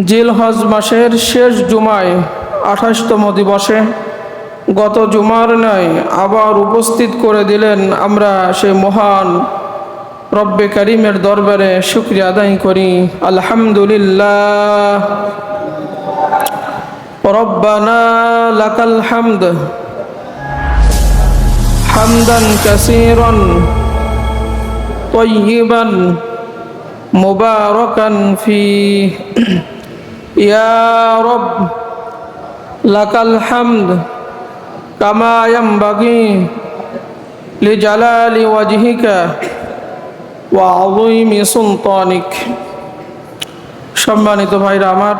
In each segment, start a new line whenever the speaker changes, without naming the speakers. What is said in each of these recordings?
জিলহজ মাসের শেষ জুমায় 28তম দিবসে গত জুমার ন্যায় আবার উপস্থিত করে দিলেন। আমরা সেই মহান রব্বে করিমের দরবারে শুকরিয়া আদায় করি। আলহামদুলিল্লাহ। রব্বানা লাকাল হামদ হামদান কাসীরান তাইয়িবান মুবারাকান ফীহি ইয়া রব লাকাল হামদ কামা ইয়ানবাগি লিজালালি ওয়াজহিকা ওয়া আযীমি সুলতানিক। সম্মানিত ভাইরা আমার,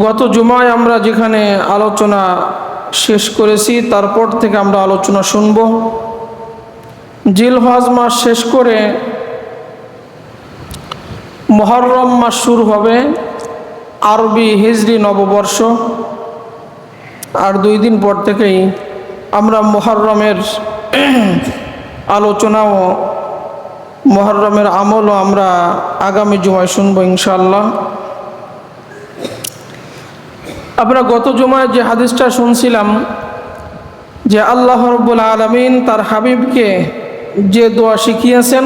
গত জুমায় আমরা যেখানে আলোচনা শেষ করেছি তারপর থেকে আমরা আলোচনা শুনব। জিলহজ মাস শেষ করে মুহররম মাস শুরু হবে, আরবি হিজরি নববর্ষ। আর 2 দিন পর থেকেই আমরা মুহররমের আলোচনাও মুহররমের আমলও আমরা আগামী জুমায় শুনবো ইনশাআল্লাহ। আমরা গত জুমায় যে হাদিসটা শুনছিলাম যে আল্লাহ রাব্বুল আলামিন তার হাবিবকে যে দোয়া শিখিয়েছেন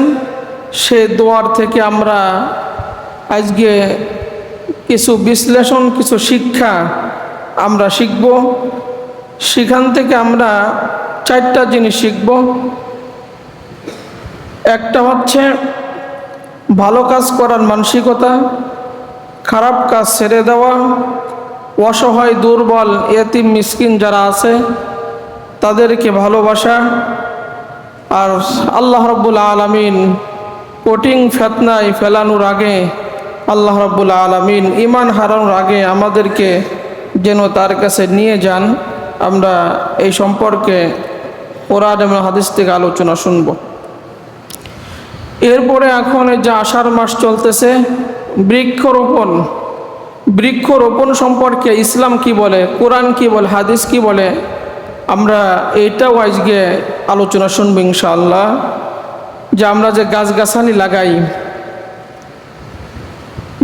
সে দোয়ার থেকে আমরা আজকে কিছু বিশ্লেষণ, কিছু শিক্ষা আমরা শিখব। সেখান থেকে আমরা 4টা জিনিস শিখব। একটা হচ্ছে ভালো কাজ করার মানসিকতা, খারাপ কাজ ছেড়ে দেওয়া, অসহায় দুর্বল এতিম মিসকিন যারা আছে তাদেরকে ভালোবাসা, আর আল্লাহ রাব্বুল আলামিন কঠিন ফিতনায় ফেলানোর আগে আল্লাহ রাব্বুল আলামিন ঈমান হারানোর আগে আমাদেরকে যেন তার কাছে নিয়ে যান। আমরা এই সম্পর্কে কোরআন এবং হাদিস থেকে আলোচনা শুনব। এরপরে এখন যে আষাঢ় মাস চলতেছে, বৃক্ষরোপণ সম্পর্কে ইসলাম কি বলে, কোরআন কি বলে, হাদিস কি বলে, আমরা এইটাও আজকে আলোচনা শুনব ইনশাআল্লাহ। যে আমরা যে গাছগাছালি লাগাই,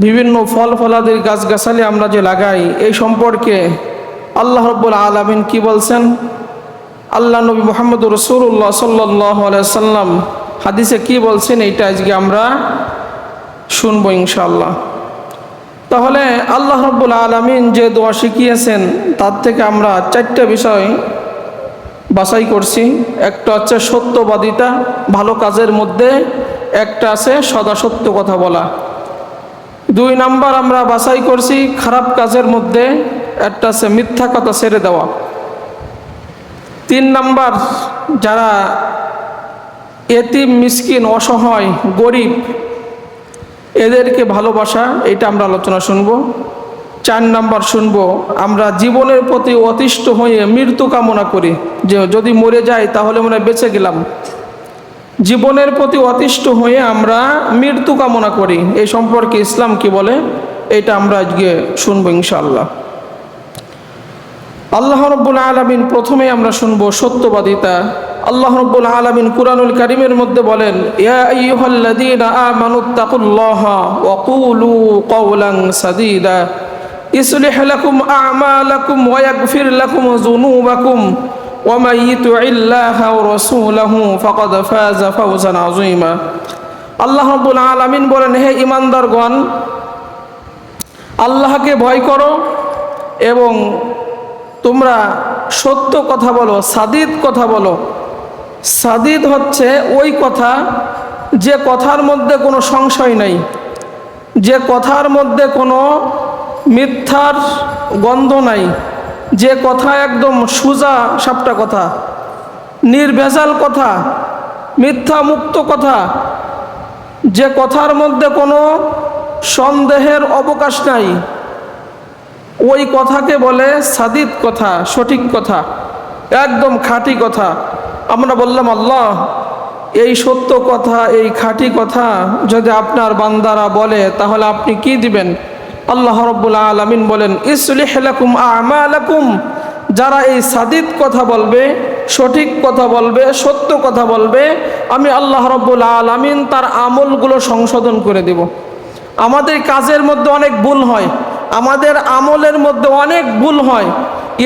বিভিন্ন ফল ফলাদির গাছগাছালি আমরা যে লাগাই, এই সম্পর্কে আল্লাহ রাব্বুল আলামিন কি বলছেন, আল্লাহ নবী মুহাম্মদ রাসূলুল্লাহ সাল্লাল্লাহু আলাইহি সাল্লাম হাদিসে কি বলছেন, এইটা আজকে আমরা শুনবো ইনশাআল্লাহ। তাহলে আল্লাহ রাব্বুল আলামিন যে দোয়া শিখিয়েছেন তার থেকে আমরা 4টা বিষয় বাছাই করছি। একটা হচ্ছে সত্যবাদিতা, ভালো কাজের মধ্যে একটা আছে সদা সত্য কথা বলা। 2 নাম্বার আমরা বাছাই করছি খারাপ কাজের মধ্যে একটা আছে মিথ্যা কথা ছেড়ে দেওয়া। 3 নাম্বার যারা এতিম মিসকিন অসহায় গরিব এদেরকে ভালোবাসা, এটা আমরা আলোচনা শুনব। 4 নাম্বার শুনব আমরা জীবনের প্রতি অতিষ্ঠ হয়ে মৃত্যু কামনা করি, যে যদি মরে যাই তাহলে মনে হয় বেঁচে গেলাম। জীবনের প্রতি অতিষ্ঠ হয়ে আমরা মৃত্যু কামনা করি, এই সম্পর্কে ইসলাম কি বলে এটা আমরা আজকে শুনবো ইনশাআল্লাহ। আল্লাহ রাব্বুল আলামিন প্রথমে আমরা শুনবো সত্যবাদিতা। আল্লাহ রাব্বুল আলামিন কুরআনুল কারীমের মধ্যে বলেন, ইয়া আইয়ুহাল্লাযীনা আমানুত্তাকুল্লাহা ওয়া কুলু কাওলান সাদীদা ইসলিহ লাকুম আ'মালাকুম ওয়া ইয়াগফির লাকুম যুনুবাকুম ওয়া মান ইউতি'ইল্লাহা ওয়া রাসূলাহু ফাকাদ ফাযা ফাওজান আযীমা। আল্লাহ রাব্বুল আলামিন বলেন, হে ঈমানদারগণ, আল্লাহকে ভয় করো এবং তোমরা সত্য কথা বলো, সাদিদ কথা বলো। সাদিদ হচ্ছে ওই কথা যে কথার মধ্যে কোনো সংশয় নাই, যে কথার মধ্যে কোনো মিথ্যার গন্ধ নাই, যে কথা একদম সোজা সাপটা কথা, নির্ভেজাল কথা, মিথ্যা মুক্ত কথা, যে কথার মধ্যে কোনো সন্দেহের অবকাশ নাই, ওই কথাকে বলে সাদিদ কথা, সঠিক কথা, একদম খাঁটি কথা। আমরা বললাম, আল্লাহ এই সত্য কথা, এই খাঁটি কথা যদি আপনার বান্দারা বলে তাহলে আপনি কি দিবেন? আল্লাহ রাব্বুল আলামিন বলেন, ইসলিহ লাকুম আ'মালাকুম। যারা এই সাদিদ কথা বলবে, সঠিক কথা বলবে, সত্য কথা বলবে, আমি আল্লাহ রাব্বুল আলামিন তার আমলগুলো সংশোধন করে দেব। আমাদের কাজের মধ্যে অনেক ভুল হয়, আমাদের আমলের মধ্যে অনেক ভুল হয়।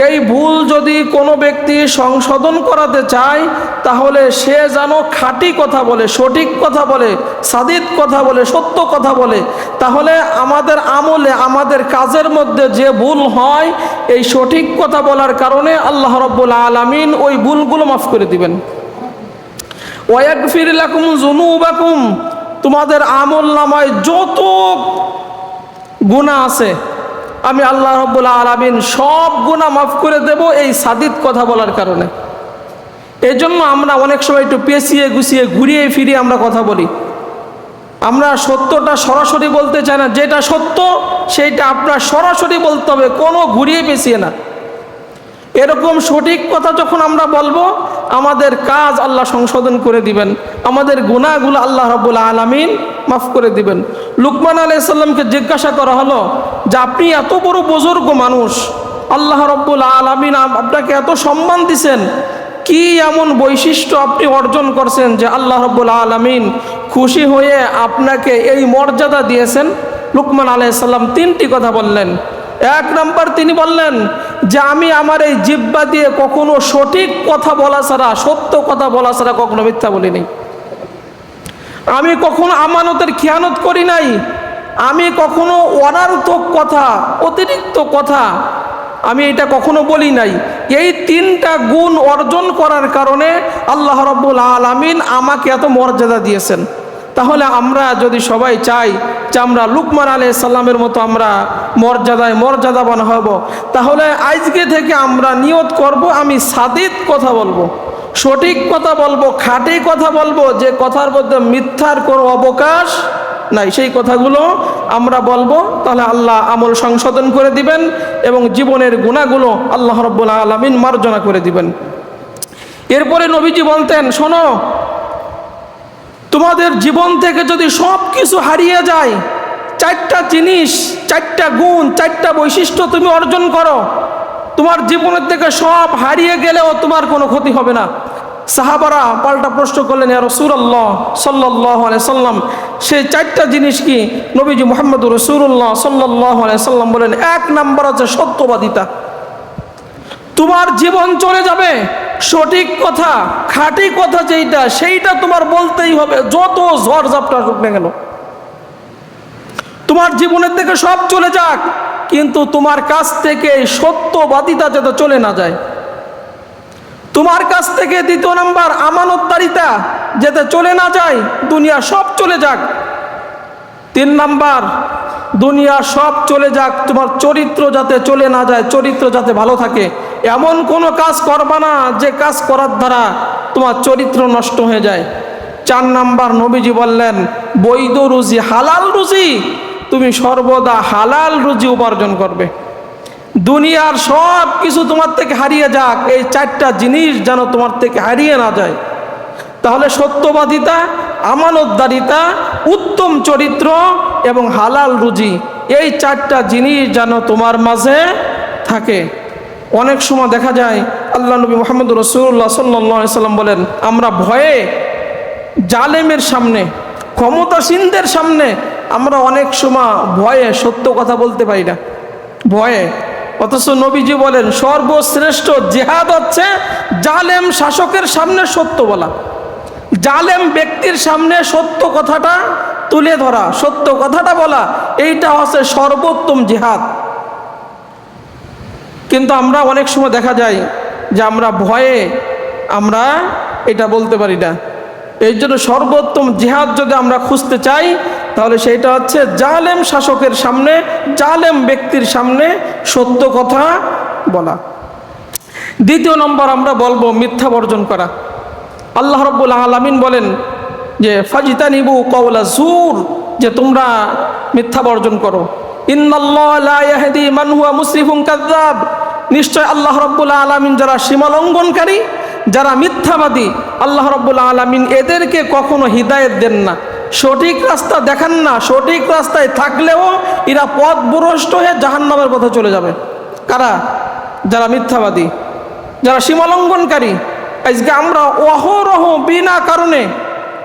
এই ভুল যদি কোনো ব্যক্তি সংশোধন করাতে চায়, তাহলে সে যেন খাঁটি কথা বলে, সঠিক কথা বলে, সাদিদ কথা বলে, সত্য কথা বলে। তাহলে আমাদের আমলে, আমাদের কাজের মধ্যে যে ভুল হয়, এই সঠিক কথা বলার কারণে আল্লাহ রাব্বুল আলামিন ওই ভুলগুলো মাফ করে দিবেন। ওয়াগফির লাকুম যুনুবাকুম, তোমাদের আমল নামায় যত গুনাহ আছে আমি আল্লাহ রাব্বুল আলামিন সব গুনাহ মাফ করে দেব এই সাদিদ কথা বলার কারণে। এই জন্য আমরা অনেক সময় একটু পেঁচিয়ে গুছিয়ে ঘুরিয়ে ফিরিয়ে আমরা কথা বলি। আমরা সত্যটা সরাসরি বলতে চাই না, যেটা সত্য সেইটা আপনার সরাসরি বলতে হবে, কোনো ঘুরিয়ে পেঁচিয়ে না। এরকম সঠিক কথা যখন আমরা বলবো, আমাদের কাজ আল্লাহ সংশোধন করে দিবেন, আমাদের গুনাহগুলো আল্লাহ রাব্বুল আলামিন মাফ করে দিবেন। লুকমান আলাইহিস সালামকে জিজ্ঞাসা করা হলো যে আপনি এত বড় বুজুর্গ মানুষ, আল্লাহ রাব্বুল আলামিন আপনাকে এত সম্মান দিয়েছেন, কি এমন বৈশিষ্ট্য আপনি অর্জন করছেন যে আল্লাহ রাব্বুল আলামিন খুশি হয়ে আপনাকে এই মর্যাদা দিয়েছেন? লুকমান আলাইহিস সালাম তিনটি কথা বললেন। এক নাম্বার, তিনি বললেন যে আমি আমার এই জিহ্বা দিয়ে কখনো সঠিক কথা বলা ছাড়া, সত্য কথা বলা ছাড়া কখনো মিথ্যা বলিনি। আমি কখনো আমানতের খেয়ানত করি নাই। আমি কখনো অনার্থক কথা, অতিরিক্ত কথা আমি এটা কখনো বলি নাই। এই তিনটা গুণ অর্জন করার কারণে আল্লাহ রাব্বুল আলামিন আমাকে এত মর্যাদা দিয়েছেন। তাহলে আমরা যদি সবাই চাই যে আমরা লুকমান আলাইহিস সালামের মতো আমরা মর্যাদাবান হব, তাহলে আজকে থেকে আমরা নিয়ত করব আমি সাদিদ কথা বলবো, সঠিক কথা বলবো, খাঁটি কথা বলবো, যে কথার মধ্যে মিথ্যার কোনো অবকাশ নাই, সেই কথাগুলো আমরা বলবো। তাহলে আল্লাহ আমল সংশোধন করে দিবেন এবং জীবনের গুনাহগুলো আল্লাহ রাব্বুল আলামিন মার্জনা করে দিবেন। এরপরে নবীজি বলতেন, শোনো, তোমাদের জীবন থেকে যদি সব কিছু হারিয়ে যায়, চারটা জিনিস, চারটা গুণ, চারটা বৈশিষ্ট্য তুমি অর্জন করো, তোমার জীবনের থেকে সব হারিয়ে গেলেও তোমার কোনো ক্ষতি হবে না। সাহাবারা পাল্টা প্রশ্ন করলেন, ইয়া রাসূলুল্লাহ সাল্লাল্লাহু আলাইহি সাল্লাম, সেই চারটা জিনিস কি? নবীজি মুহাম্মদুর রাসূলুল্লাহ সাল্লাল্লাহু আলাইহি সাল্লাম বলেন, এক নাম্বার হচ্ছে সত্যবাদিতা। তোমার জীবন চলে যাবে, সঠিক কথা, খাঁটি কথা যেইটা, সেইটা তোমার বলতেই হবে, যত ঝড় ঝাপটা আসুক না কেন। তোমার জীবনের থেকে সব চলে যাক, কিন্তু তোমার কাছ থেকে সত্যবাদিতা যাতে চলে না যায়। তোমার কাছ থেকে দ্বিতীয় নাম্বার আমানতদারিতা যাতে চলে না যায়, দুনিয়া সব চলে যাক। তিন নাম্বার, দুনিয়া সব চলে যাক, তোমার চরিত্র যাতে চলে না যায়, চরিত্র যাতে ভালো থাকে। এমন কোনো কাজ করবা না যে কাজ করার দ্বারা তোমার চরিত্র নষ্ট হয়ে যায়। চার নাম্বার, নবীজি বললেন বৈধ রুজি, হালাল রুজি, তুমি সর্বদা হালাল রুজি উপার্জন করবে। দুনিয়ার সব কিছু তোমার থেকে হারিয়ে যাক, এই চারটা জিনিস যেন তোমার থেকে হারিয়ে না যায়। তাহলে সত্যবাদিতা, আমানতদারিতা, উত্তম চরিত্র এবং হালাল রুজি, এই চারটা জিনিস যেন তোমার মাঝে থাকে। অনেক সময় দেখা যায় আল্লাহ নবী মুহাম্মদ রাসূলুল্লাহ সাল্লাল্লাহু আলাইহি সাল্লাম বলেন, আমরা ভয়ে জালেমের সামনে, ক্ষমতাসীনদের সামনে আমরা অনেক সময় ভয়ে সত্য কথা বলতে পারি না, ভয়ে। অথচ নবীজি বলেন সর্বশ্রেষ্ঠ জিহাদ হচ্ছে জালেম শাসকের সামনে সত্য বলা, জালেম ব্যক্তির সামনে সত্য কথাটা তুলে ধরা, সত্য কথাটা বলা, এইটা হচ্ছে সর্বোত্তম জিহাদ। কিন্তু আমরা অনেক সময় দেখা যায় যে আমরা ভয়ে আমরা এটা বলতে পারি না। এই জন্য সর্বোত্তম জিহাদ যদি আমরা খুঁজতে চাই, তাহলে সেইটা হচ্ছে জালেম শাসকের সামনে, জালেম ব্যক্তির সামনে সত্য কথা বলা। দ্বিতীয় নম্বর আমরা বলবো মিথ্যা বর্জন করা। আল্লাহ রাব্বুল আলামিন বলেন যে ফাজতানিবু কওলা জুর, যে তোমরা মিথ্যা বর্জন করো। ইন্নাল্লাহা লা ইয়াহদি মান হুয়া মুসরিফুন কাযযাব, নিশ্চয় আল্লাহ রাব্বুল আলামিন যারা সীমালঙ্ঘনকারী, যারা মিথ্যাবাদী, আল্লাহ রাব্বুল আলামিন এদেরকে কখনো হিদায়াত দেন না, সঠিক রাস্তা দেখান না। সঠিক রাস্তায় থাকলেও এরা পথভ্রষ্ট হয়ে জাহান্নামের পথে চলে যাবে। কারা? যারা মিথ্যাবাদী, যারা সীমালঙ্ঘনকারী। আজকে আমরা অহরহ বিনা কারণে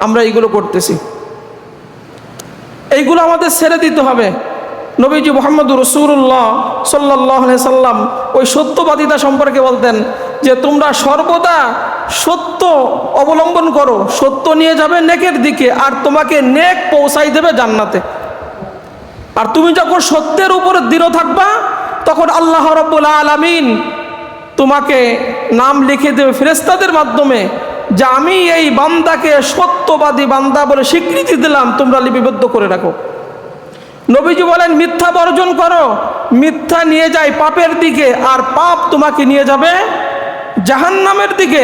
আমরা এইগুলো করতেছি। এইগুলো আমাদের ছেড়ে দিতে হবে। নবীজি মুহাম্মদুর রাসূলুল্লাহ সাল্লাল্লাহু আলাইহি সাল্লাম ওই সত্যবাদিতা সম্পর্কে বলতেন যে তোমরা সর্বদা সত্য অবলম্বন করো, সত্য নিয়ে যাবে নেকের দিকে, আর তোমাকে নেক পৌঁছাই দেবে জান্নাতে। আর তুমি যখন সত্যের উপরে দৃঢ় থাকবা তখন আল্লাহ রাব্বুল আলামিন তোমাকে নাম লিখে দেবে ফেরেশতাদের মাধ্যমে যে আমি এই বান্দাকে সত্যবাদী বান্দা বলে স্বীকৃতি দিলাম, তোমরা লিপিবদ্ধ করে রাখো। নবীজি বলেন মিথ্যা বর্জন করো, মিথ্যা নিয়ে যায় পাপের দিকে, আর পাপ তোমাকে নিয়ে যাবে জাহান্নামের দিকে।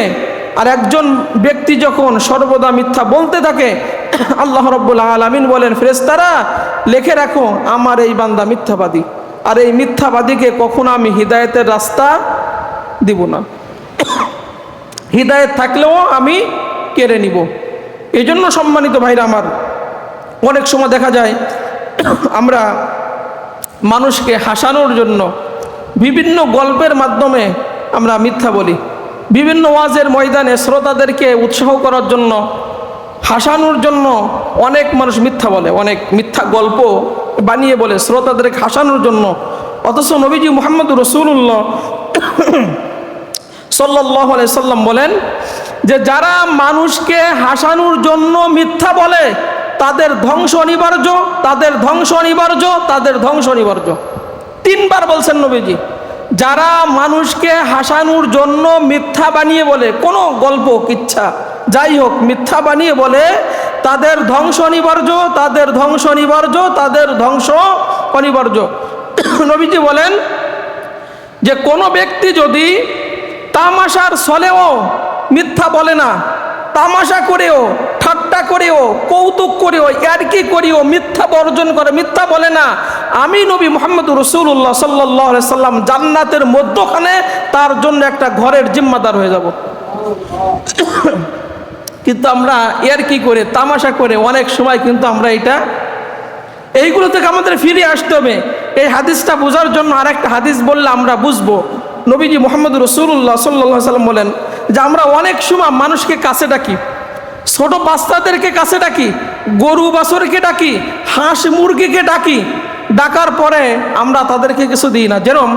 আর একজন ব্যক্তি যখন সর্বদা মিথ্যা বলতে থাকে আল্লাহ রাব্বুল আলামিন বলেন ফেরেশতারা লিখে রাখো আমার এই বান্দা মিথ্যাবাদী, আর এই মিথ্যাবাদীকে কখনো আমি হিদায়েতের রাস্তা দিব না, হিদায়েত থাকলেও আমি কেড়ে নিব। এই জন্য সম্মানিত ভাইরা আমার, অনেক সময় দেখা যায় আমরা মানুষকে হাসানোর জন্য বিভিন্ন গল্পের মাধ্যমে আমরা মিথ্যা বলি, বিভিন্ন ওয়াজের ময়দানে শ্রোতাদেরকে উৎসাহ করার জন্য হাসানোর জন্য অনেক মানুষ মিথ্যা বলে, অনেক মিথ্যা গল্প বানিয়ে বলে শ্রোতাদেরকে হাসানোর জন্য। অথচ নবীজি মুহাম্মদুর রাসূলুল্লাহ সাল্লাল্লাহু আলাইহি সাল্লাম বলেন যে যারা মানুষকে হাসানোর জন্য মিথ্যা বলে তাদের ধ্বংস অনিবার্য, তাদের ধ্বংস অনিবার্য, তাদের ধ্বংস অনিবার্য। তিনবার বলছেন নবীজি, যারা মানুষকে হাসানোর জন্য মিথ্যা বানিয়ে বলে, কোনো গল্প কিচ্ছা যাই হোক মিথ্যা বানিয়ে বলে, তাদের ধ্বংস অনিবার্য, তাদের ধ্বংস অনিবার্য, তাদের ধ্বংস অনিবার্য। নবীজি বলেন যে কোনো ব্যক্তি যদি তামাশার ছলেও মিথ্যা বলে না, তামাশা করেও, ঠাট্টা করেও, কৌতুক করেও, ইয়ার্কি করেও মিথ্যা বর্জন করে, মিথ্যা বলে না, আমি নবী মুহাম্মদুর রাসূলুল্লাহ সাল্লাল্লাহু আলাইহি সাল্লাম জান্নাতের মধ্যখানে তার জন্য একটা ঘরের জিম্মাদার হয়ে যাব। কিন্তু আমরা ইয়ার্কি করে, তামাশা করে অনেক সময় কিন্তু আমরা এইগুলো থেকে আমাদের ফিরে আসতে হবে। এই হাদিসটা বোঝার জন্য আরেকটা হাদিস বললে আমরা বুঝবো। নবীজি মুহাম্মদুর রাসূলুল্লাহ সাল্লাল্লাহু আলাইহি সাল্লাম বলেন যে আমরা অনেক সময় মানুষকে কাছে ডাকি, ছোট বাচ্চাদেরকে কাছে ডাকি, গরু বাছুরকে ডাকি, হাঁস মুরগিকে ডাকি, ডাকার পরে আমরা তাদেরকে কিছু দিই না। যেরকম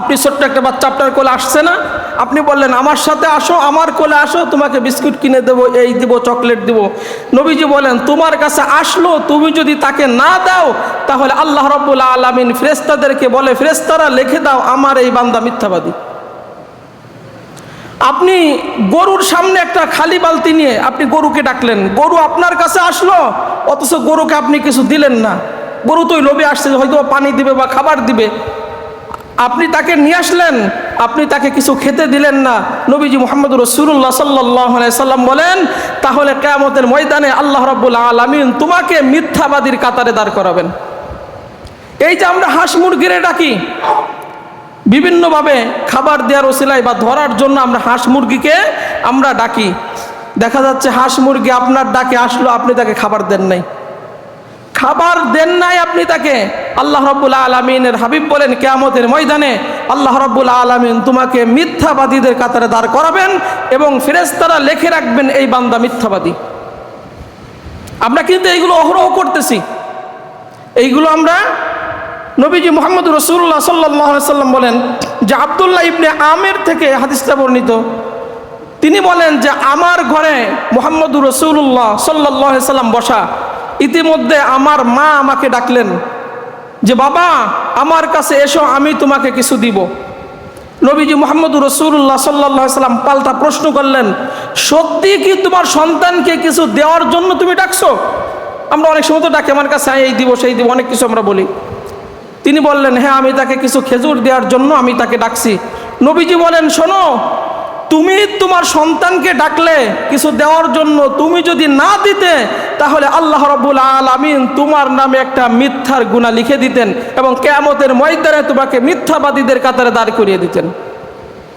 আপনি ছোট্ট একটা বাচ্চা আপনার কোলে আসছে না, আপনি বললেন আমার সাথে আসো, আমার কোলে আসো, তোমাকে বিস্কুট কিনে দেবো, এই দিব, চকলেট দিব। নবীজি বলেন তোমার কাছে আসলো, তুমি যদি তাকে না দাও তাহলে আল্লাহ রাব্বুল আলামিন ফেরেশতাদেরকে বলে ফেরেশতারা লিখে দাও আমার এই বান্দা মিথ্যাবাদী। আপনি গরুর সামনে একটা খালি বালতি নিয়ে আপনি গরুকে ডাকলেন, গরু আপনার কাছে আসলো, অথচ গরুকে আপনি কিছু দিলেন না। গরু তো লোভে আসছে, হয়তো পানি দিবে বা খাবার দিবে, আপনি তাকে নিয়ে আসলেন, আপনি তাকে কিছু খেতে দিলেন না। নবীজি মুহাম্মদুর রাসূলুল্লাহ সাল্লাল্লাহু আলাইহি সাল্লাম বলেন তাহলে কিয়ামতের ময়দানে আল্লাহ রাব্বুল আলামিন তোমাকে মিথ্যাবাদীর কাতারে দাঁড় করাবেন। এই যে আমরা হাঁস মুরগিরে ডাকি বিভিন্নভাবে খাবার দেওয়ার ওসিলায় বা ধরার জন্য আমরা হাঁস মুরগিকে আমরা ডাকি, দেখা যাচ্ছে হাঁস মুরগি আপনার ডাকে আসলো, আপনি তাকে খাবার দেন নাই, খাবার দেন নাই আপনি তাকে। আল্লাহ রাব্বুল আলামিনের হাবিব বলেন কিয়ামতের ময়দানে আল্লাহ রাব্বুল আলামিন তোমাকে মিথ্যাবাদীদের কাতারে দাঁড় করাবেন এবং ফেরেশতারা লিখে রাখবেন এই বান্দা মিথ্যাবাদী। আমরা কিন্তু এইগুলো অহরহ করতেছি, এইগুলো আমরা নবীজি মুহাম্মদুর রাসূলুল্লাহ সাল্লাল্লাহু আলাইহি সাল্লাম বলেন যে আব্দুল্লাহ ইবনে আমির থেকে হাদিসটা বর্ণিত, তিনি বলেন যে আমার ঘরে মুহাম্মদুর রাসূলুল্লাহ সাল্লাল্লাহু আলাইহি সাল্লাম বসা, ইতিমধ্যে আমার মা আমাকে ডাকলেন যে বাবা আমার কাছে এসো, আমি তোমাকে কিছু দিব। নবীজি মুহাম্মদুর রাসূলুল্লাহ সাল্লাল্লাহু আলাইহি সাল্লাম পাল্টা প্রশ্ন করলেন সত্যি কি তোমার সন্তানকে কিছু দেওয়ার জন্য তুমি ডাকছো? আমরা অনেক সময় তো ডাকি আমার কাছে এই দিব সেই দিব, অনেক কিছু আমরা বলি। তিনি বললেন হ্যাঁ আমি তাকে কিছু খেজুর দেওয়ার জন্য আমি তাকে ডাকছি। নবীজি বলেন শোনো, তুমি তোমার সন্তানকে ডাকলে কিছু দেওয়ার জন্য, তুমি যদি না দিতে তাহলে আল্লাহ রাব্বুল আলামিন তোমার নামে একটা মিথ্যার গুনাহ লিখে দিতেন এবং কিয়ামতের ময়দানে তোমাকে মিথ্যাবাদীদের কাতারে দাঁড় করিয়ে দিতেন।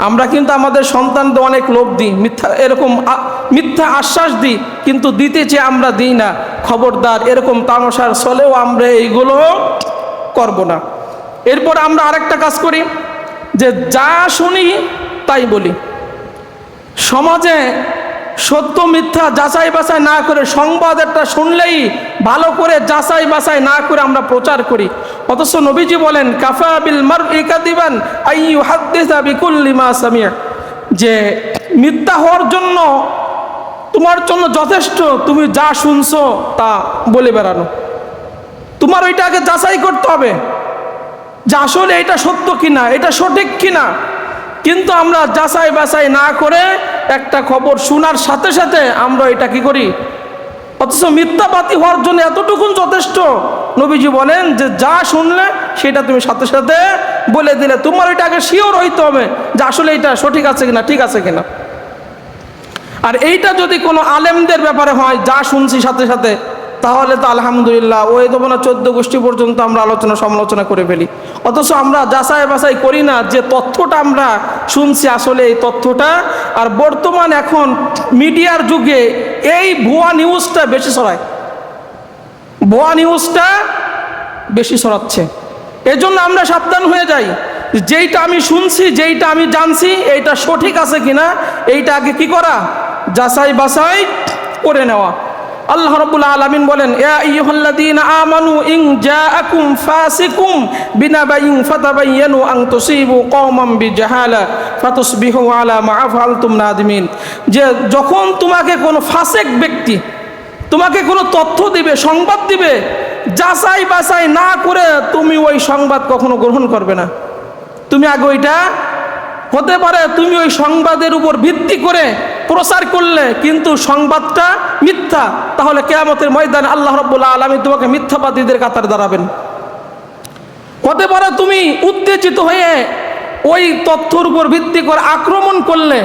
আমরা কিন্তু আমাদের সন্তানদের অনেক লোভ দিই, মিথ্যা এরকম মিথ্যা আশ্বাস দিই, কিন্তু দিতে চেয়ে আমরা দিই না। খবরদার, এরকম তামাশার ছলেও আমরা এইগুলো করব না। এরপর আমরা আরেকটা কাজ করি যে যা শুনি তাই বলি। সমাজে সত্য মিথ্যা যাচাই বাছাই না করে, সংবাদ একটা শুনলেই ভালো করে যাচাই বাছাই না করে আমরা প্রচার করি। অথচ নবীজি বলেন কাফা বিল মারই কাযিবান আইয়ু হাদ্দিসা বিকুল্লি মা সামিআ, যে মিথ্যা হওয়ার জন্য তোমার জন্য যথেষ্ট তুমি যা শুনছো তা বলে বেড়ানো। তোমার ওইটা আগে যাচাই করতে হবে যে আসলে এটা সত্য কিনা, এটা সঠিক কিনা। কিন্তু আমরা যাচাই বাছাই না করে একটা খবর শোনার সাথে সাথে আমরা এটা কি করি, অথচ মিথ্যাবাদী হওয়ার জন্য এতটুকুন যথেষ্ট। নবীজি বলেন যে যা শুনলে সেটা তুমি সাথে সাথে বলে দিলে, তোমার এটা আগে শিওর হইতে হবে যে আসলে এটা সঠিক আছে কিনা, ঠিক আছে কিনা। আর এইটা যদি কোনো আলেমদের ব্যাপারে হয়, যা শুনছি সাথে সাথে, তাহলে তো আলহামদুলিল্লাহ, ওই তো না 14 গোষ্ঠী পর্যন্ত আমরা আলোচনা সমালোচনা করে ফেলি। অথচ আমরা যাচাই বাছাই করি না যে তথ্যটা আমরা শুনছি আসলে এই তথ্যটা। আর বর্তমান এখন মিডিয়ার যুগে এই ভুয়া নিউজটা বেশি ছড়ায়, ভুয়া নিউজটা বেশি ছড়াচ্ছে। এজন্য আমরা সাবধান হয়ে যাই, যেইটা আমি শুনছি, যেইটা আমি জানছি, এইটা সঠিক আছে কিনা এইটা আগে কি করা, যাচাই বাছাই করে নেওয়া। আল্লাহ রাব্বুল আলামিন বলেন ইয়া আইয়ুহাল্লাযীনা আমানু ইন জাআকুম ফাসিকুম বিনাবাইন ফাতাবায়ানু আন তুসিবু কওমান বিজাহালা ফাতুসবিহু আলা মা ফাআলতুম নাদিমিন, যে যখন তোমাকে কোনো ফাসিক ব্যক্তি তোমাকে কোনো তথ্য দিবে, সংবাদ দিবে, যাচাই বাছাই না করে তুমি ওই সংবাদ কখনো গ্রহণ করবে না। তুমি আগে ওইটা, হতে পারে তুমি ওই সংবাদের উপর ভিত্তি করে প্রচার করলে কিন্তু সংবাদটা মিথ্যা, তাহলে কিয়ামতের ময়দানে আল্লাহ রাব্বুল আলামিন তোমাকে মিথ্যাবাদীদের কাতারে দাঁড়াবেন। হতে পারে তুমি উত্তেজিত হয়ে ওই তথ্যের উপর ভিত্তি করে আক্রমণ করলে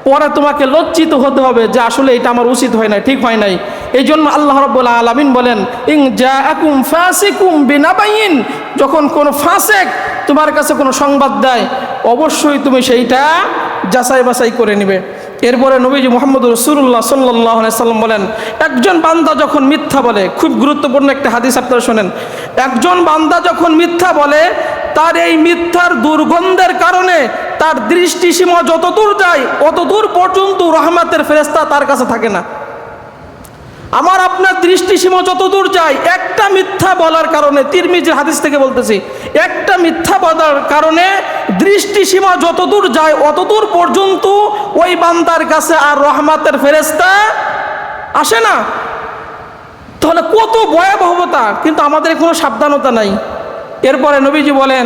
পরে তোমাকে লজ্জিত হতে হবে যে আসলে এটা আমার উচিত হয় নাই, ঠিক হয় নাই। এই জন্য আল্লাহ রাব্বুল আলামিন বলেন ইন জাআকুম ফাসিকুম বিনাবাইন, যখন কোনো ফাসিক তোমার কাছে কোনো সংবাদ দেয় অবশ্যই তুমি সেইটা যাচাই বাছাই করে নিবে। এরপরে নবীজি মুহাম্মদ রাসূলুল্লাহ সাল্লাল্লাহু আলাইহি সাল্লাম বলেন একজন বান্দা যখন মিথ্যা বলে, খুব গুরুত্বপূর্ণ একটা হাদিস আপনারা শোনেন, একজন বান্দা যখন মিথ্যা বলে তার এই মিথ্যার দুর্গন্ধের কারণে তার দৃষ্টিসীমা যতদূর যায় অতদূর পর্যন্ত রহমতের ফেরেশতা তার কাছে থাকে না। আমার আপনার দৃষ্টিসীমা যতদূর যায় একটা মিথ্যা বলার কারণে, তিরমিজির হাদিস থেকে বলতেছি, একটা মিথ্যা বলার কারণে দৃষ্টিসীমা যতদূর যায় অতদূর পর্যন্ত ওই বান্দার কাছে আর রহমতের ফেরেশতা আসে না। তাহলে কত ভয়াবহতা, কিন্তু আমাদের কোনো সাবধানতা নাই। এরপরে নবীজি বলেন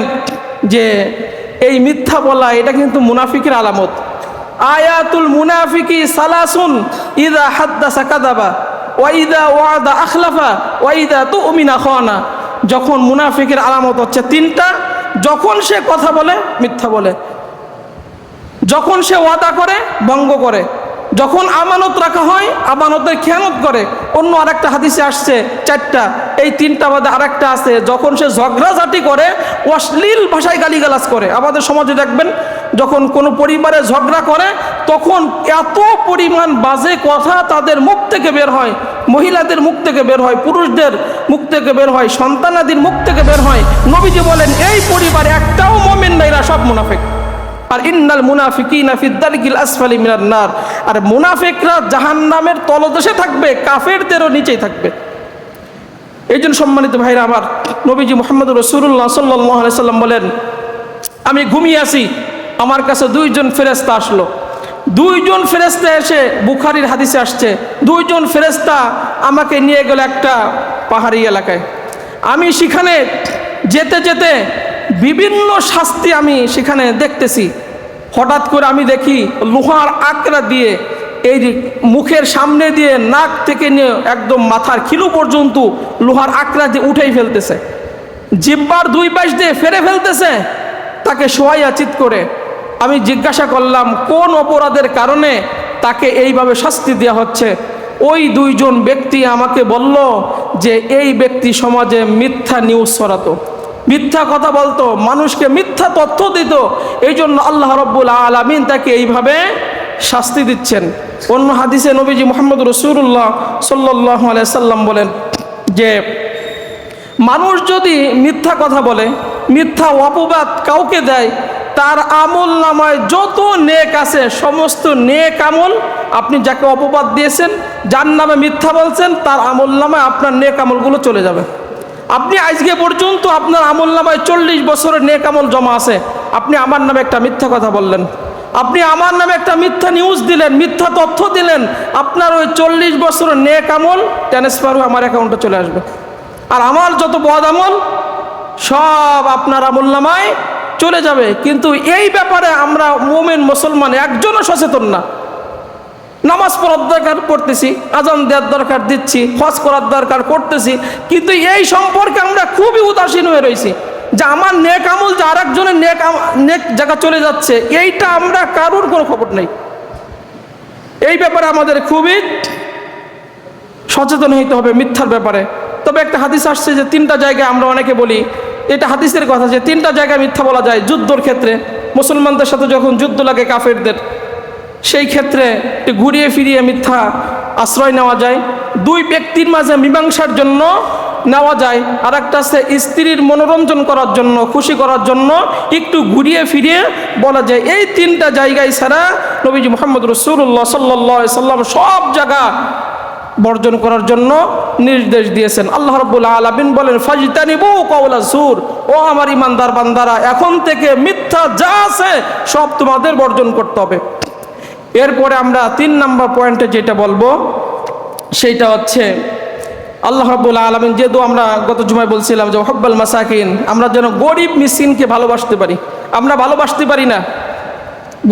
যে এই মিথ্যা বলা এটা কিন্তু মুনাফিকের আলামত। আয়াতুল মুনাফিকি সালাসুন ইযা হাদ্দাসা কাযাবা ওয়া ইযা ওয়াদা আখলাফা ওয়া ইযা তুমিনা খানা। যখন মুনাফিকের আলামত হচ্ছে তিনটা, যখন সে কথা বলে মিথ্যা বলে, যখন সে ওয়াদা করে ভঙ্গ করে, যখন আমানত রাখা হয় আমানতের খেয়ানত করে। অন্য আরেকটা হাদিসে আসছে চারটা, এই তিনটা বাদে আরেকটা আছে যখন সে ঝগড়াঝাটি করে, অশ্লীল ভাষায় গালিগালাজ করে। আমাদের সমাজে দেখবেন যখন কোনো পরিবারে ঝগড়া করে তখন এত পরিমাণ বাজে কথা তাদের মুখ থেকে বের হয়, মহিলাদের মুখ থেকে বের হয়, পুরুষদের মুখ থেকে বের হয়, সন্তানাদির মুখ থেকে বের হয়। নবীজি বলেন এই পরিবারে একটাও মুমিন নাই, এরা সব মুনাফিক। আর ইন্নাল মুনাফিকিনা ফি দারকিল আসফালি মিনান নার, আর মুনাফিকরা জাহান্নামের তলদেশে থাকবে, কাফেরদেরও নিচেই থাকবে। এই জন্য সম্মানিত ভাইরা আমার, নবীজি মুহাম্মদ রাসূলুল্লাহ সাল্লাল্লাহু আলাইহি সাল্লাম বলেন আমি ঘুমিয়ে আছি, আমার কাছে দুইজন ফেরেশতা আসলো। দুইজন ফেরেশতা এসে, বুখারীর হাদিসে আসছে, দুইজন ফেরেশতা আমাকে নিয়ে গেল একটা পাহাড়ি এলাকায়। আমি সেখানে যেতে যেতে বিভিন্ন শাস্তি আমি সেখানে দেখতেছি। হঠাৎ করে আমি দেখি লোহার আকড়া দিয়ে এই মুখের সামনে দিয়ে নাক থেকে নিয়ে একদম মাথার খিলু পর্যন্ত লোহার আকড়া দিয়ে উঠেই ফেলতেছে, জিহ্বার দুই পাশ দিয়ে ফেরে ফেলতেছে, তাকে শোয়াইয়া চিৎ করে। আমি জিজ্ঞাসা করলাম কোন অপরাধের কারণে তাকে এইভাবে শাস্তি দেওয়া হচ্ছে। ওই দুইজন ব্যক্তি আমাকে বলল যে এই ব্যক্তি সমাজে মিথ্যা নিউজ ছড়াতো, মিথ্যা কথা বলতো, মানুষকে মিথ্যা তথ্য দিত, এই জন্য আল্লাহ রাব্বুল আলামিন তাকে এইভাবে শাস্তি দিচ্ছেন। অন্য হাদিসে নবীজি মুহাম্মদ রাসূলুল্লাহ সাল্লাল্লাহু আলাইহি সাল্লাম বলেন যে মানুষ যদি মিথ্যা কথা বলে, মিথ্যা অপবাদ কাউকে দেয়, তার আমল নামায় যত নেক আছে সমস্ত নেক আমল, আপনি যাকে অপবাদ দিয়েছেন, যার নামে মিথ্যা বলছেন, তার আমল নামায় আপনার নেক আমলগুলো চলে যাবে। আপনি আজকে পর্যন্ত আপনার আমল নামায় 40 বছরের নেক আমল জমা আছে, আপনি আমার নামে একটা মিথ্যা কথা বললেন, আপনি আমার নামে একটা মিথ্যা নিউজ দিলেন, মিথ্যা তথ্য দিলেন, আপনার ওই 40 বছরের নেক আমল ট্রান্সফার হয়ে আমার অ্যাকাউন্টে চলে আসবে। আর আমার যত বদ আমল সব আপনার আমল নামায় চলে যাবে। কিন্তু এই ব্যাপারে আমরা মুমিন মুসলমান একজনও সচেতন না। নামাজ পড়ার দরকার পড়তেছি, আজান দেওয়ার দরকার দিচ্ছি, হজ করার দরকার করতেছি, কিন্তু এই সম্পর্কে আমরা খুবই উদাসীন হয়ে রয়েছি যে আমার নেক আমল যে আর একজনের নেক জায়গা চলে যাচ্ছে, এইটা আমরা কারোর কোনো খবর নেই। এই ব্যাপারে আমাদের খুবই সচেতন হইতে হবে মিথ্যার ব্যাপারে। তবে একটা হাদিস আসছে যে 3টা জায়গায়, আমরা অনেকে বলি এটা হাদিসের কথা, যে 3টা জায়গায় মিথ্যা বলা যায়। যুদ্ধর ক্ষেত্রে মুসলমানদের সাথে যখন যুদ্ধ লাগে কাফেরদের, সেই ক্ষেত্রে ঘুরিয়ে ফিরিয়ে মিথ্যা আশ্রয় নেওয়া যায়। 2 ব্যক্তির মাঝে মীমাংসার জন্য নেওয়া যায়, আর একটা আছে স্ত্রীর মনোরঞ্জন করার জন্য, খুশি করার জন্য একটু ঘুরিয়ে ফিরিয়ে বলা যায়। এই 3টা জায়গায় ছাড়া নবীজি মুহাম্মদ রাসূলুল্লাহ সাল্লাল্লাহু আলাইহি সাল্লাম সব জায়গা বর্জন করার জন্য নির্দেশ দিয়েছেন। আল্লাহ রাব্বুল আলামিন বলেন, ফাজতানিবু কাওলা যুর, ও আমার ইমানদার বান্দারা, এখন থেকে মিথ্যা যা আছে সব তোমাদের বর্জন করতে হবে। এরপরে আমরা 3 নম্বর পয়েন্টে যেটা বলবো সেইটা হচ্ছে আল্লাহ রাব্বুল আলামিন, যেহেতু আমরা গত জুমায় বলছিলাম যে হুব্বুল মাসাকিন, আমরা যেন গরিব মিসকিনকে ভালোবাসতে পারি। আমরা ভালোবাসতে পারি না,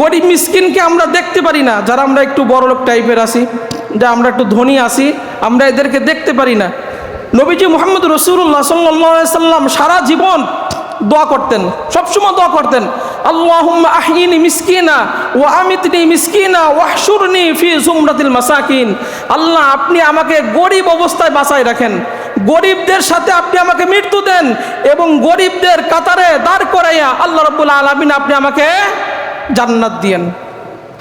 গরিব মিসকিনকে আমরা দেখতে পারি না। যারা আমরা একটু বড়লোক টাইপের আছি, যা আমরা একটু ধনী আছি, আমরা এদেরকে দেখতে পারি না। নবীজি মুহাম্মদ রাসূলুল্লাহ সাল্লাল্লাহু আলাইহি সাল্লাম সারা জীবন দোয়া করতেন, সবসময় দোয়া করতেন, আল্লাহুম্মা আহিনি মিসকিনা ওয়া আমিতনি মিসকিনা ওয়াহশুরনি ফি জুমরাতিল মাসাকিন। আল্লাহ, আপনি আমাকে গরিব অবস্থায় বাঁচায় রাখেন, গরিবদের সাথে আপনি আমাকে মৃত্যু দেন, এবং গরিবদের কাতারে দাঁড় করাইয়া আল্লাহ রাব্বুল আলামিন আপনি আমাকে জান্নাত দিয়েন,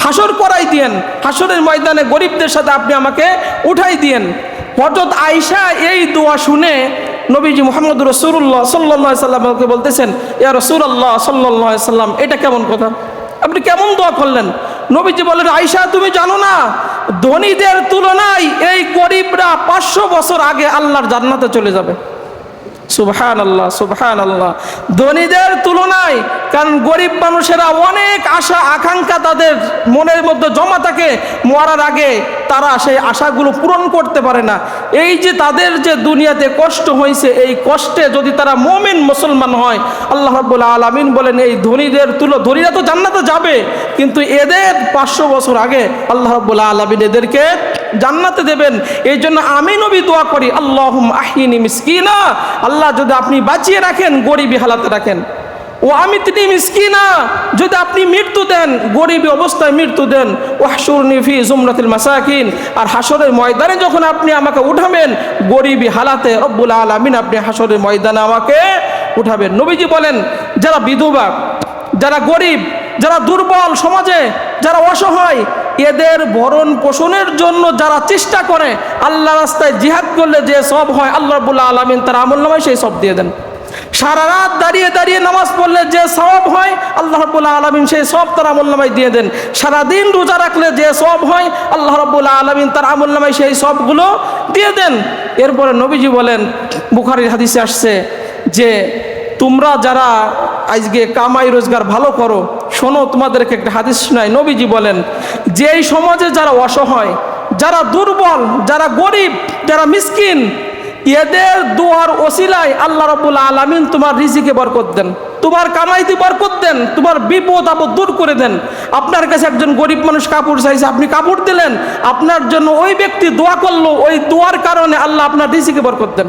হাসর করাই দিয়েন, হাসরের ময়দানে গরিবদের সাথে আপনি আমাকে উঠাই দিয়েন। হযরত আয়েশা এই দোয়া শুনে নবীজি মুহাম্মদ রাসূলুল্লাহ সাল্লাল্লাহু আলাইহি সাল্লামকে বলতেছেন, ইয়া রাসূলুল্লাহ সাল্লাল্লাহু আলাইহি সাল্লাম, এটা কেমন কথা, আপনি কেমন দোয়া করলেন? নবীজি বলেন, আয়েশা তুমি জানো না, ধনীদের তুলনায় এই গরিবরা 500 বছর আগে আল্লাহর জান্নাতে চলে যাবে। সুবহানাল্লাহ, সুবহানাল্লাহ। ধনীদের তুলনায়, কারণ গরিব মানুষেরা অনেক আশা আকাঙ্ক্ষা তাদের মনের মধ্যে জমা থাকে, মরার আগে তারা সেই আশাগুলো পূরণ করতে পারে না। এই যে তাদের যে দুনিয়াতে কষ্ট হয়েছে, এই কষ্টে যদি তারা মুমিন মুসলমান হয়, আল্লাহ রাব্বুল আলামিন বলেন এই ধনীরা তো জান্নাতে যাবে, কিন্তু এদের 500 বছর আগে আল্লাহ রাব্বুল আলামিন এদেরকে জান্নাতে দেবেন। এই জন্য আমি নবী দোয়া করি, আল্লাহুম্মা আহিনি মিসকিনা, আল্লাহ যদি আপনি বাঁচিয়ে রাখেন, গরিবী হালাতে রাখেন, ও আমিতনি মিসকিনা, যদি আপনি মৃত্যু দেন, গরিবী অবস্থায় মৃত্যু দেন, ওয়াহশুরনি ফি জুমরাতিল মাসাকিন, আর হাসরের ময়দানে যখন আপনি আমাকে উঠাবেন গরিবী হালাতে, রব্বুল আলামিন আপনি হাসরের ময়দানে আমাকে উঠাবেন। নবীজি বলেন, যারা বিধবা, যারা গরিব, যারা দুর্বল, সমাজে যারা অসহায়, এদের ভরণ পোষণের জন্য যারা চেষ্টা করে, আল্লাহ রাস্তায় জিহাদ করলে যে সব হয়, আল্লাহ রাব্বুল আলামিন তার আমলনামায় সেই সব দিয়ে দেন। সারা রাত দাঁড়িয়ে দাঁড়িয়ে নামাজ পড়লে যে সওয়াব হয়, আল্লাহ রাব্বুল আলামিন সেই সব তার আমলনামায় দিয়ে দেন। সারা দিন রোজা রাখলে যে সওয়াব হয়, আল্লাহ রাব্বুল আলামিন তার আমলনামায় সেই সবগুলো দিয়ে দেন। এরপরে নবীজি বলেন, বুখারীর হাদিসে আসছে যে তোমরা যারা আজকে কামাই রোজগার ভালো করো, শোনো তোমাদেরকে একটা হাদিস শোনাই। নবীজি বলেন, যে এই সমাজে যারা অসহায়, যারা দুর্বল, যারা গরিব, যারা মিসকিন, এদের দোয়ার ওসিলায় আল্লাহ রাব্বুল আলামিন তোমার রিজিকে বরকত দেন, তোমার কামাইতে বরকত দেন, তোমার বিপদ আপদ দূর করে দেন। আপনার কাছে একজন গরিব মানুষ কাপড় চাইছে, আপনি কাপড় দিলেন, আপনার জন্য ওই ব্যক্তি দোয়া করলো, ওই দোয়ার কারণে আল্লাহ আপনার রিজিকে বরকত দেন,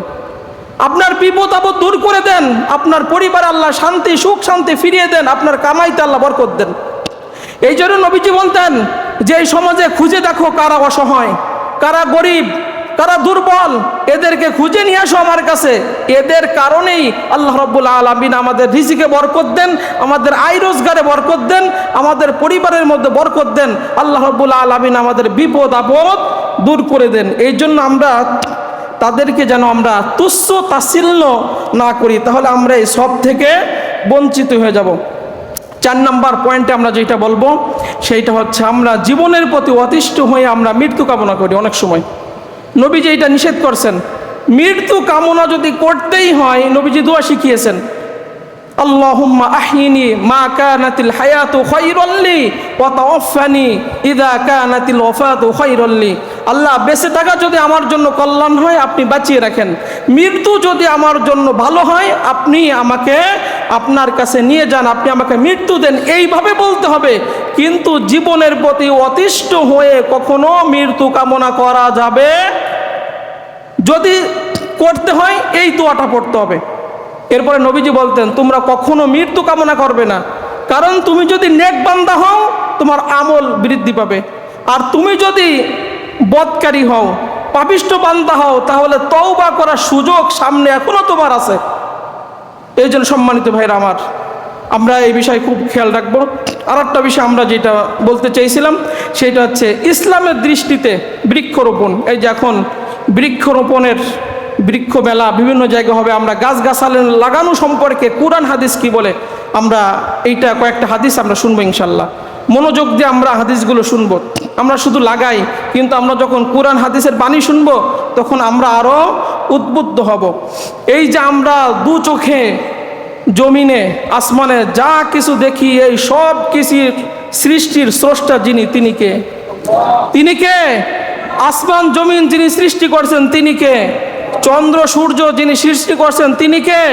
আপনার বিপদ আপদ দূর করে দেন, আপনার পরিবার আল্লাহ শান্তি সুখ শান্তি ফিরিয়ে দেন, আপনার কামাইতে আল্লাহ বরকত দেন। এই জন্য নবীজি বলতেন যে এই সমাজে খুঁজে দেখো কারা অসহায়, কারা গরিব, কারা দুর্বল, এদেরকে খুঁজে নিয়ে আসো আমার কাছে। এদের কারণেই আল্লাহ রাব্বুল আলামিন আমাদের রিজিকে বরকত দেন, আমাদের আয় রোজগারে বরকত দেন, আমাদের পরিবারের মধ্যে বরকত দেন। আল্লাহ রাব্বুল আলামিন আমাদের বিপদ আপদ দূর করে দেন। এই জন্য আমরা তাদেরকে যেন আমরা তুচ্ছ তাচ্ছিল্য না করি, তাহলে আমরা এই সব থেকে বঞ্চিত হয়ে যাব। 4 নম্বর পয়েন্টে আমরা যেটা বলবো সেইটা হচ্ছে আমরা জীবনের প্রতি অতিষ্ঠ হয়ে আমরা মৃত্যু কামনা করি। অনেক সময় নবীজি এটা নিষেধ করছেন, মৃত্যু কামনা যদি করতেই হয় নবীজি দোয়া শিখিয়েছেন, আল্লাহুম্মা আহিনি মা কানাতিল হায়াতু খায়রাল লি ওয়া তাওয়াফানি ইযা কানাতিল ওয়াফাতু খায়রাল লি। আল্লাহ, বেঁচে থাকা যদি আমার জন্য কল্যাণ হয় আপনি বাঁচিয়ে রাখেন, মৃত্যু যদি আমার জন্য ভালো হয় আপনি আমাকে আপনার কাছে নিয়ে যান, আপনি আমাকে মৃত্যু দেন। এইভাবে বলতে হবে, কিন্তু জীবনের প্রতি অতিষ্ঠ হয়ে কখনো মৃত্যু কামনা করা যাবে। যদি করতে হয় এই দোয়াটা পড়তে হবে। এরপরে নবীজি বলতেন, তোমরা কখনো মৃত্যু কামনা করবে না, কারণ তুমি যদি নেক বান্দা হও তোমার আমল বৃদ্ধি পাবে, আর তুমি যদি বদকারী হও, পাপিষ্ঠ বান্দা হও, তাহলে তওবা করার সুযোগ সামনে এখনো তোমার আছে। এই জন্য সম্মানিত ভাইরা আমার, আমরা এই বিষয়ে খুব খেয়াল রাখবো। আর একটা বিষয় আমরা যেটা বলতে চাইছিলাম সেটা হচ্ছে ইসলামের দৃষ্টিতে বৃক্ষরোপণ। এই যে এখন বৃক্ষরোপণের বৃক্ষ মেলা বিভিন্ন জায়গায় হবে, আমরা গাছগাছালি লাগানো সম্পর্কে কুরআন হাদিস কি বলে আমরা এইটা কয়েকটা হাদিস আমরা শুনবো ইনশাল্লাহ। মনোযোগ দিয়ে আমরা হাদিসগুলো শুনবো। আমরা শুধু লাগাই, কিন্তু আমরা যখন কুরআন হাদিসের বাণী শুনবো তখন আমরা আরও উদ্বুদ্ধ হব। এই যে আমরা দু চোখে জমিনে আসমানে যা কিছু দেখি, এই সব কিছুর সৃষ্টির স্রষ্টা যিনি, তিনি কে? তিনি কে? আসমান জমিন যিনি সৃষ্টি করছেন তিনি কে? চন্দ্র সূর্য যিনি সৃষ্টি করছেন তিনি কে?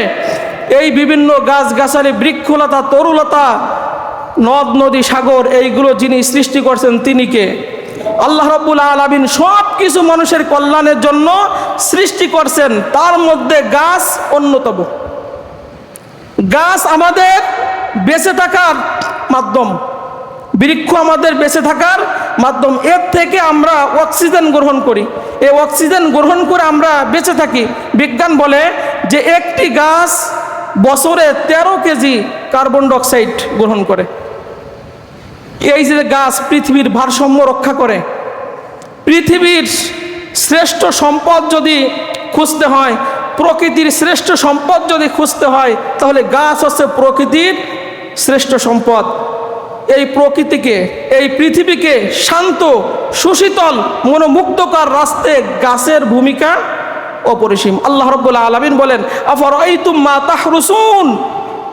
এই বিভিন্ন গাছগাছালি, বৃক্ষলতা, তরুলতা, নদ নদী, সাগর, এইগুলো যিনি সৃষ্টি করছেন তিনি কে? আল্লাহ রাব্বুল আলামিন সব কিছু মানুষের কল্যাণের জন্য সৃষ্টি করছেন, তার মধ্যে গাছ অন্যতম। গাছ আমাদের বেঁচে থাকার মাধ্যম, বৃক্ষ আমাদের বেঁচে থাকার মাধ্যম। এর থেকে আমরা অক্সিজেন গ্রহণ করি, এই অক্সিজেন গ্রহণ করে আমরা বেঁচে থাকি। বিজ্ঞান বলে যে একটি গাছ বছরে 13 কেজি কার্বন ডাইঅক্সাইড গ্রহণ করে। এই যে গাছ পৃথিবীর ভারসাম্য রক্ষা করে। পৃথিবীর শ্রেষ্ঠ সম্পদ যদি খুঁজতে হয়, প্রকৃতির শ্রেষ্ঠ সম্পদ যদি খুঁজতে হয়, তাহলে গাছ হচ্ছে প্রকৃতির শ্রেষ্ঠ সম্পদ। এই প্রকৃতিকে, এই পৃথিবীকে শান্ত, সুশীতল, মনোমুগ্ধকর রাখতে গাছের ভূমিকা অপরিসীম। আল্লাহ রাব্বুল আলামিন বলেন, আফারাইতুম মা তাহরুসুন,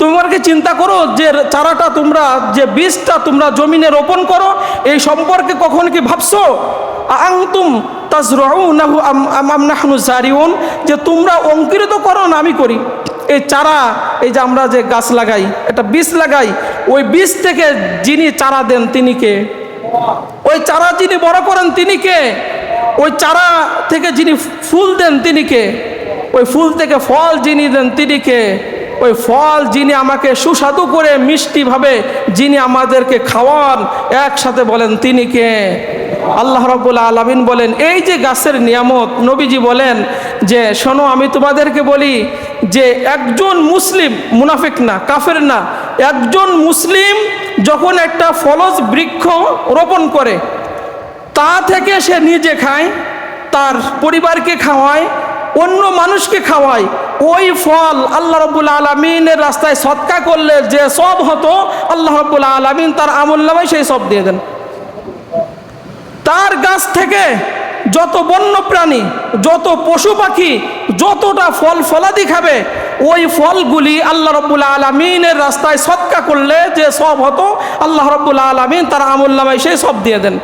তোমরা কি চিন্তা করো যে চারাটা তোমরা, যে বীজটা তোমরা জমিনে রোপণ করো, এই সম্পর্কে কখনো কি ভাবছো? আনতুম তাজরাউনাহু আম নাহনু জারিউন, যে তোমরা অঙ্কুরিত করো না আমি করি। এই চারা, এই যে আমরা যে গাছ লাগাই, একটা বীজ লাগাই, ওই বীজ থেকে যিনি চারা দেন তিনি কে? ওই চারা যিনি বড় করেন তিনি কে? ওই চারা থেকে যিনি ফুল দেন তিনি কে? ওই ফুল থেকে ফল যিনি দেন তিনি কে? ওই ফল যিনি আমাকে সুস্বাদু করে মিষ্টিভাবে যিনি আমাদেরকে খাওয়ান, একসাথে বলেন তিনি কে? আল্লাহ রাব্বুল আলামিন বলেন, এই যে গাছের নিয়ামত, নবীজি বলেন যে শোনো, আমি তোমাদেরকে বলি যে একজন মুসলিম, মুনাফিক না, কাফের না, একজন মুসলিম যখন একটা ফলজ বৃক্ষ রোপণ করে, তা থেকে সে নিজে খায়, তার পরিবারকে খাওয়ায়, অন্য মানুষকে খাওয়ায়, ওই ফল আল্লাহ রাব্বুল আলামিনের রাস্তায় সদকা করলে যে সব হতো, আল্লাহ রাব্বুল আলামিন তার আমলনামায় সেই সব দিয়ে দেন। তার গাছ থেকে যত বন্য প্রাণী, যত পশু পাখি যতটা ফল ফলাদি খাবে, ওই ফলগুলি আল্লাহ রাব্বুল আলামিনের রাস্তায় সদকা করলে যে সব হতো, আল্লাহ রাব্বুল আলামিন তার আমলনামায় সেই সব দিয়ে দেন।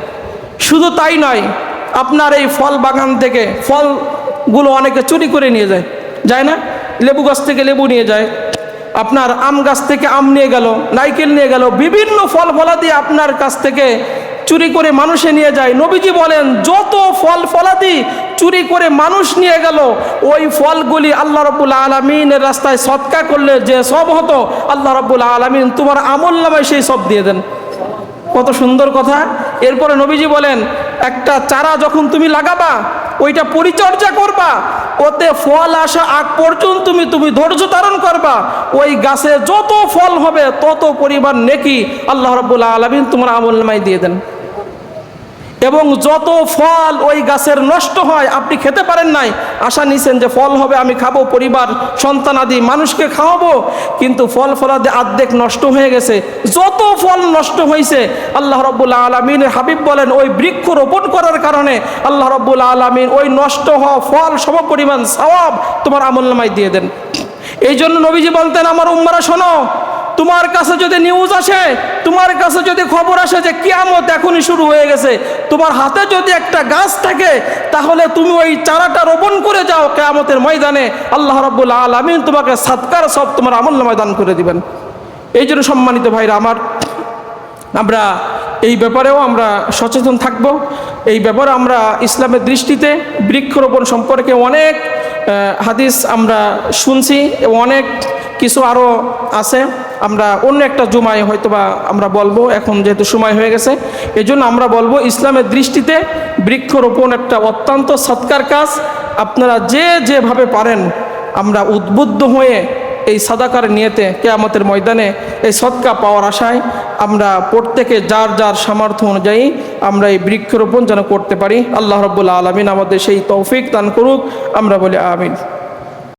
শুধু তাই নয়, আপনার এই ফল বাগান থেকে ফলগুলো অনেকে চুরি করে নিয়ে যায়, যায় না? লেবু গাছ থেকে লেবু নিয়ে যায়, আপনার আম গাছ থেকে আম নিয়ে গেল, নারকেল নিয়ে গেল, বিভিন্ন ফল ফলাদি আপনার কাছ থেকে চুরি করে মানুষে নিয়ে যায়। নবীজি বলেন, যত ফল ফলাদি চুরি করে মানুষ নিয়ে গেল, ওই ফলগুলি আল্লাহ রাব্বুল আলামিনের রাস্তায় সদকা করলে যে সব হতো, আল্লাহ রাব্বুল আলামিন তোমার আমলনামায় সেই সব দিয়ে দেন। কত সুন্দর কথা। এরপরে নবীজি বলেন, একটা চারা যখন তুমি লাগাবা, ওইটা পরিচর্যা করবা, ওতে ফল আসা আগ পর্যন্ত তুমি ধৈর্য ধারণ করবা, ওই গাছে যত ফল হবে তত পরিমাণ নেকি আল্লাহ রাব্বুল আলামিন তোমার আমলনামায় দিয়ে দেন। এবং যত ফল ওই গাছের নষ্ট হয়, আপনি খেতে পারেন নাই, আশা নিছেন যে ফল হবে, আমি খাবো, পরিবার সন্তান আদি মানুষকে খাওয়াবো, কিন্তু ফল ফলাদি অর্ধেক নষ্ট হয়ে গেছে। যত ফল নষ্ট হয়েছে আল্লাহ রাব্বুল আলামিন হাবিব বলেন ওই বৃক্ষ রোপণ করার কারণে আল্লাহ রাব্বুল আলামিন ওই নষ্ট হওয়া ফল সমপরিমাণ সওয়াব তোমার আমলনামায় দিয়ে দেন। এই জন্য নবীজি বলতেন, আমার উম্মারা শোনো, তোমার কাছে যদি নিউজ আসে, তোমার কাছে যদি খবর আসে যে কিয়ামত এখনই শুরু হয়ে গেছে, তোমার হাতে যদি একটা গাছ থাকে, তাহলে তুমি ওই চারাটা রোপণ করে যাও, কিয়ামতের ময়দানে আল্লাহ রাব্বুল আলামিন তোমাকে সাদকার সব তোমার আমলনামায় দান করে দিবেন। এই জন্য সম্মানিত ভাইরা আমার, আমরা এই ব্যাপারেও আমরা সচেতন থাকব। এই ব্যাপারে আমরা ইসলামের দৃষ্টিতে বৃক্ষরোপণ সম্পর্কে অনেক হাদিস আমরা শুনছি এবং অনেক কিছু আরও আছে, আমরা অন্য একটা জুমায় হয়তোবা আমরা বলবো, এখন যেহেতু সময় হয়ে গেছে এই জন্য আমরা বলবো ইসলামের দৃষ্টিতে বৃক্ষরোপণ একটা অত্যন্ত সৎকার কাজ। আপনারা যে যেভাবে পারেন আমরা উদ্বুদ্ধ হয়ে এই সাদাকার নিয়েতে কিয়ামতের ময়দানে এই সদকা পাওয়ার আশায় আমরা প্রত্যেকে যার যার সামর্থ্য অনুযায়ী আমরা এই বৃক্ষরোপণ যেন করতে পারি। আল্লাহ রাব্বুল আলামিন আমাদের সেই তৌফিক দান করুক, আমরা বলি আমিন।